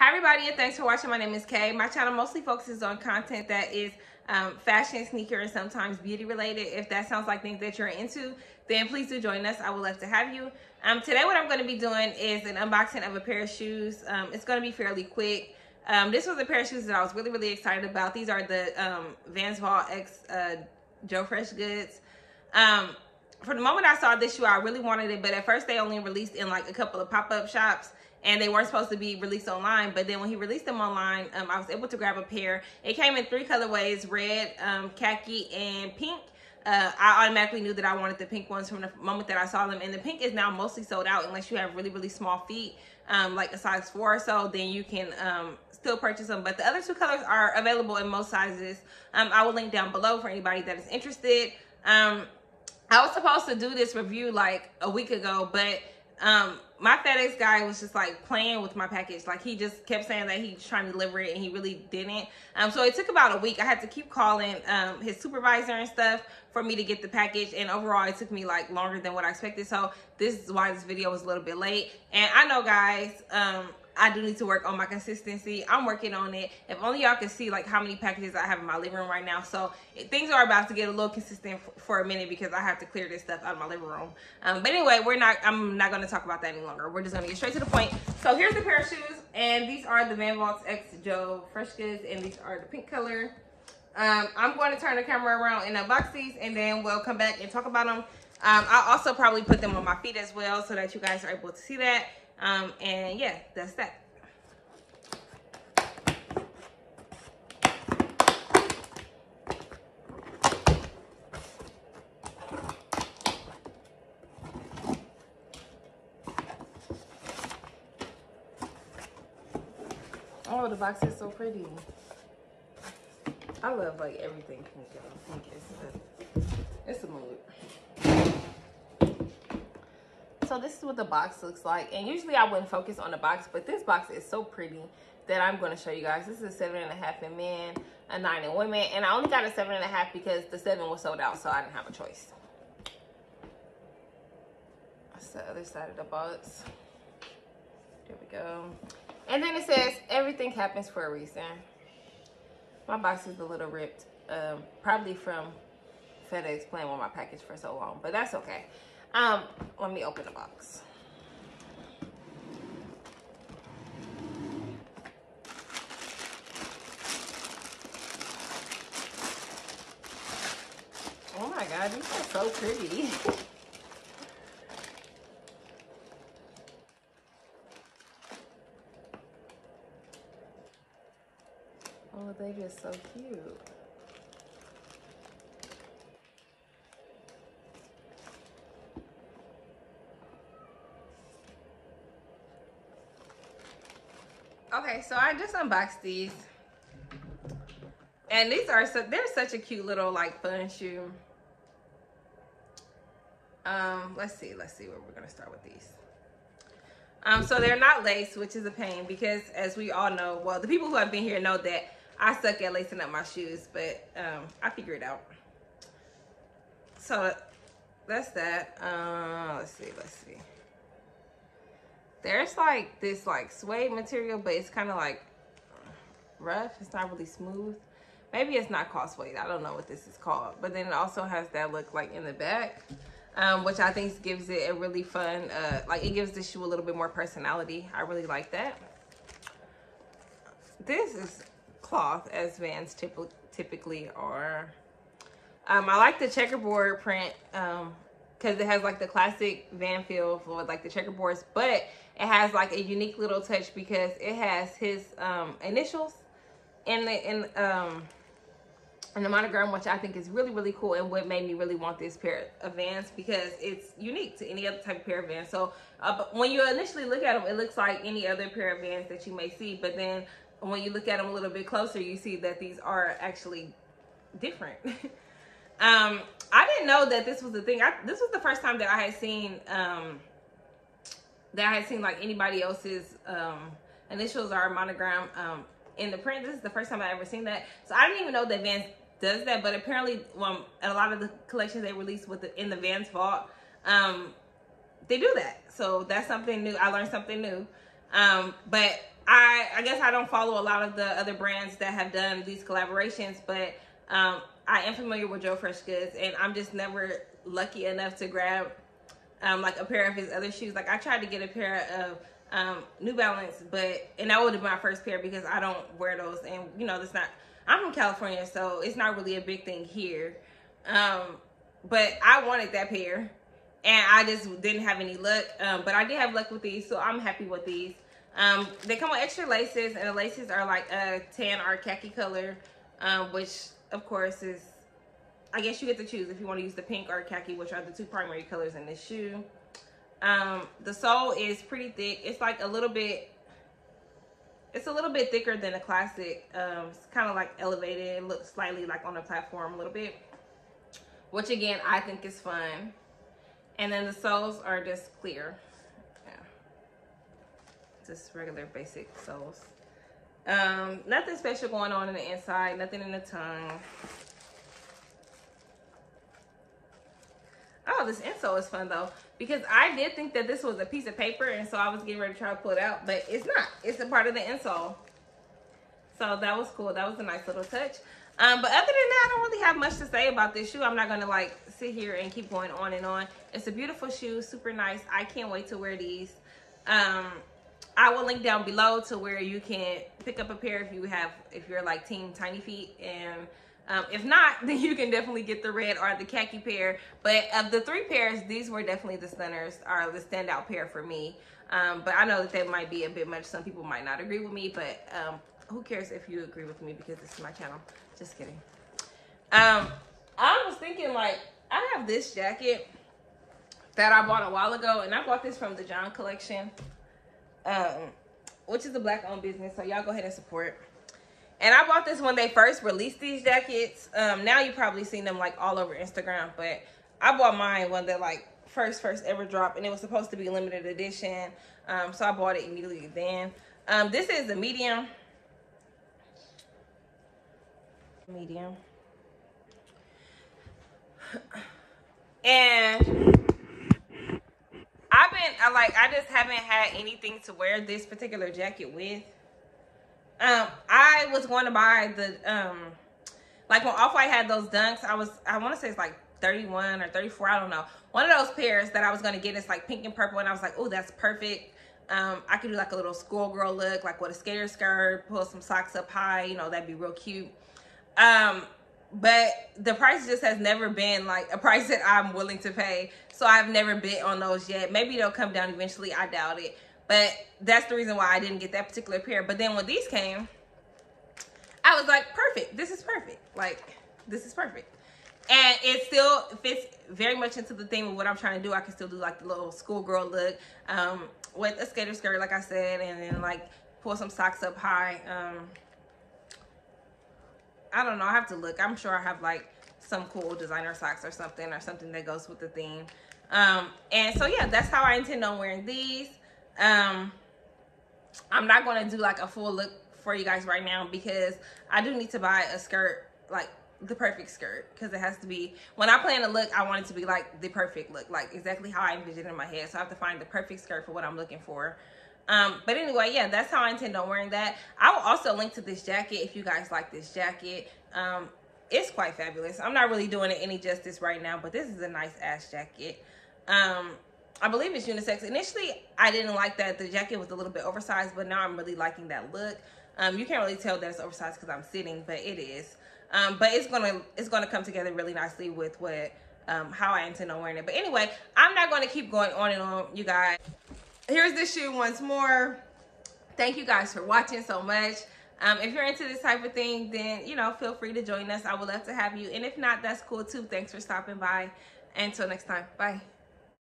Hi everybody, and thanks for watching. My name is Kay. My channel mostly focuses on content that is fashion, sneaker, and sometimes beauty related. If that sounds like things that you're into, then please do join us. I would love to have you. Today what I'm going to be doing is an unboxing of a pair of shoes. It's going to be fairly quick. This was a pair of shoes that I was really excited about. These are the Vans Vault X Joe Fresh goods. For the moment I saw this shoe, I really wanted it, but at first they only released in like a couple of pop-up shops, and they weren't supposed to be released online. But then when he released them online, I was able to grab a pair. It came in 3 colorways: red, khaki, and pink. I automatically knew that I wanted the pink ones from the moment that I saw them, and the pink is now mostly sold out unless you have really small feet, like a size 4 or so. Then you can still purchase them, but the other 2 colors are available in most sizes. I will link down below for anybody that is interested. I was supposed to do this review like a week ago, but my FedEx guy was just like playing with my package. Like, he just kept saying that he's trying to deliver it and he really didn't. So it took about a week. I had to keep calling his supervisor and stuff for me to get the package, and overall it took me like longer than what I expected. So this is why this video was a little bit late. And I know, guys, I do need to work on my consistency. I'm working on it. If only y'all could see like how many packages I have in my living room right now. So things are about to get a little consistent for a minute because I have to clear this stuff out of my living room. But anyway, I'm not going to talk about that any longer. We're just going to get straight to the point. So here's the pair of shoes, and these are the Vans Vault X Joe Fresh goods, and these are the pink color. I'm going to turn the camera around and unbox these, and then we'll come back and talk about them. I'll also probably put them on my feet as well so that you guys are able to see that. And yeah, that's that. Oh, the box is so pretty. I love like everything pink, y'all. Pink it's a mood. So this is what the box looks like, and usually I wouldn't focus on the box, but this box is so pretty that I'm going to show you guys. This is a 7.5 in men, a 9 in women, and I only got a 7.5 because the 7 was sold out, so I didn't have a choice. That's the other side of the box. There we go. And then it says everything happens for a reason. My box is a little ripped, probably from FedEx playing with my package for so long, but that's okay. Let me open the box. Oh my God, these are so pretty. Oh, they just so cute. Okay, so I just unboxed these, and these are they're such a cute little like fun shoe. Let's see where we're gonna start with these. So they're not laced, which is a pain because, as we all know, well, the people who have been here know that I suck at lacing up my shoes, but I figure it out. So that's that. Let's see. There's like this like suede material, but it's kind of like rough. It's not really smooth. Maybe it's not called suede. I don't know what this is called. But then it also has that look like in the back, which I think gives it a really fun, like it gives the shoe a little bit more personality. I really like that. This is cloth, as Vans typically are. I like the checkerboard print, because it has like the classic Van feel with like the checkerboards, but it has like a unique little touch because it has his initials in the monogram, which I think is really cool, and what made me really want this pair of Vans because it's unique to any other type of pair of Vans. So when you initially look at them, it looks like any other pair of Vans that you may see, but then when you look at them a little bit closer, you see that these are actually different. I didn't know that this was a thing. This was the first time that I had seen like anybody else's initials or monogram in the print. This is the first time I ever seen that. So I didn't even know that Vans does that, but apparently a lot of the collections they release in the Vans Vault, they do that. So that's something new. I learned something new. But I guess I don't follow a lot of the other brands that have done these collaborations, but I am familiar with Joe Fresh Goods, and I'm just never lucky enough to grab like a pair of his other shoes. Like I tried to get a pair of New Balance, and that would have been my first pair because I don't wear those, and you know, that's not, I'm from California, so it's not really a big thing here. But I wanted that pair, and I just didn't have any luck. But I did have luck with these, so I'm happy with these. They come with extra laces, and the laces are like a tan or khaki color, which of course is, I guess you get to choose if you want to use the pink or khaki, which are the two primary colors in this shoe. The sole is pretty thick. It's like a little bit thicker than a classic. It's kind of like elevated. It looks slightly like on a platform a little bit, which again, I think is fun. And then the soles are just clear. Yeah. Just regular basic soles. Nothing special going on in the inside, nothing in the tongue. Oh, this insole is fun though, because I did think that this was a piece of paper, and so I was getting ready to try to pull it out, but it's not. It's a part of the insole. So that was cool. That was a nice little touch. But other than that, I don't really have much to say about this shoe. I'm not going to like sit here and keep going on and on. It's a beautiful shoe, super nice. I can't wait to wear these. I will link down below to where you can pick up a pair if you're like team tiny feet, and if not, then you can definitely get the red or the khaki pair. But of the three pairs, these were definitely the stunners, or the standout pair for me. But I know that they might be a bit much. Some people might not agree with me, but who cares if you agree with me, because this is my channel. Just kidding. I was thinking, like, I have this jacket that I bought a while ago, and I bought this from the Jawned Collection, which is a black-owned business, so y'all go ahead and support. And I bought this when they first released these jackets. Now you probably seen them like all over Instagram, but I bought mine when they like first ever dropped, and it was supposed to be a limited edition. So I bought it immediately then. This is the medium. And I just haven't had anything to wear this particular jacket with. I was going to buy the like when Off-White had those dunks, I want to say it's like 31 or 34, I don't know, one of those pairs that I was going to get. It's like pink and purple, and I was like, oh, that's perfect. I could do like a little schoolgirl look, like with a skater skirt, pull some socks up high, you know, that'd be real cute. But the price just has never been like a price that I'm willing to pay, so I've never bid on those yet. Maybe they'll come down eventually, I doubt it. But that's the reason why I didn't get that particular pair. But then when these came, I was like, perfect. This is perfect. Like, this is perfect. And it still fits very much into the theme of what I'm trying to do. I can still do like the little schoolgirl look with a skater skirt, like I said, and then like pull some socks up high. I don't know. I have to look. I'm sure I have like some cool designer socks or something that goes with the theme. And so, yeah, that's how I intend on wearing these. I'm not going to do like a full look for you guys right now, because I do need to buy a skirt, like the perfect skirt, because it has to be, when I plan a look, I want it to be like the perfect look, like exactly how I envision it in my head. So I have to find the perfect skirt for what I'm looking for. But anyway, yeah, that's how I intend on wearing that. I will also link to this jacket if you guys like this jacket. It's quite fabulous. I'm not really doing it any justice right now, but this is a nice ass jacket. I believe it's unisex. Initially, I didn't like that the jacket was a little bit oversized, but now I'm really liking that look. You can't really tell that it's oversized because I'm sitting, but it is. But it's gonna come together really nicely with what how I intend on wearing it. But anyway, I'm not going to keep going on and on, you guys. Here's the shoe once more. Thank you guys for watching so much. If you're into this type of thing, then, you know, feel free to join us. I would love to have you. And if not, that's cool too. Thanks for stopping by. Until next time. Bye.